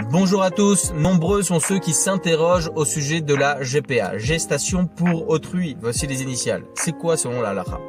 Bonjour à tous, nombreux sont ceux qui s'interrogent au sujet de la GPA, gestation pour autrui. Voici les initiales. C'est quoi selon la halakha?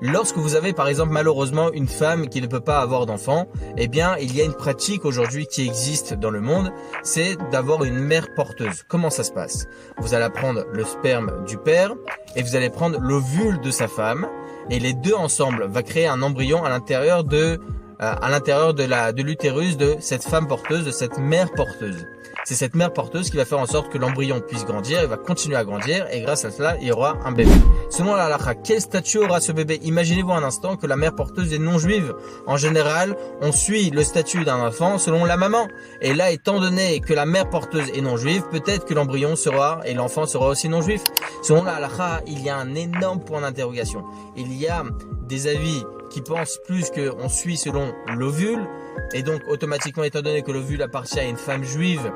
Lorsque vous avez par exemple malheureusement une femme qui ne peut pas avoir d'enfant, eh bien il y a une pratique aujourd'hui qui existe dans le monde, c'est d'avoir une mère porteuse. Comment ça se passe? Vous allez prendre le sperme du père et vous allez prendre l'ovule de sa femme et les deux ensemble va créer un embryon à l'intérieur de l'utérus de cette femme porteuse, de cette mère porteuse. C'est cette mère porteuse qui va faire en sorte que l'embryon puisse grandir, il va continuer à grandir et grâce à cela, il y aura un bébé. Selon la halakha, quel statut aura ce bébé? Imaginez-vous un instant que la mère porteuse est non juive. En général, on suit le statut d'un enfant selon la maman. Et là, étant donné que la mère porteuse est non juive, peut-être que l'embryon sera et l'enfant sera aussi non juif. Selon la halakha, il y a un énorme point d'interrogation. Il y a des avis qui pensent plus qu'on suit selon l'ovule et donc automatiquement étant donné que l'ovule appartient à une femme juive,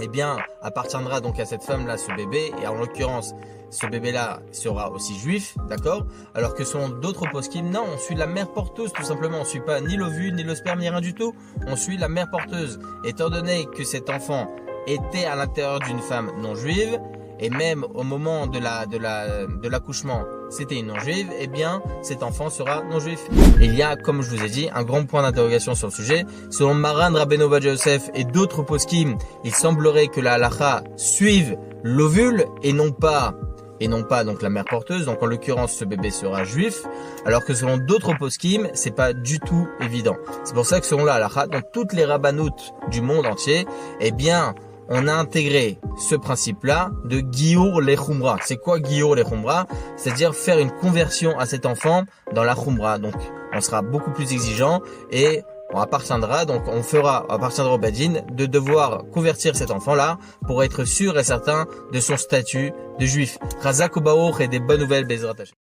eh bien appartiendra donc à cette femme là ce bébé et en l'occurrence ce bébé là sera aussi juif, d'accord? Alors que selon d'autres poskim, non, on suit la mère porteuse tout simplement, on suit pas ni l'ovule ni le sperme ni rien du tout, on suit la mère porteuse. Étant donné que cet enfant était à l'intérieur d'une femme non juive et même au moment de l'accouchement c'était une non-juive, eh bien cet enfant sera non-juif. Il y a, comme je vous ai dit, un grand point d'interrogation sur le sujet. Selon Maran Rabbeinu Ovadia Yosef et d'autres poskim, il semblerait que la halakha suive l'ovule et non pas donc la mère porteuse. Donc en l'occurrence ce bébé sera juif, alors que selon d'autres poskim, c'est pas du tout évident. C'est pour ça que selon la halakha, dans toutes les rabbanoutes du monde entier, eh bien on a intégré ce principe-là de Giyur le-Khumra. C'est quoi Giyur le-Khumra? C'est-à-dire faire une conversion à cet enfant dans la Khumra. Donc, on sera beaucoup plus exigeant et on appartiendra au Badin de devoir convertir cet enfant-là pour être sûr et certain de son statut de juif. Razak Obaoch et des bonnes nouvelles, Bezrat Hashem.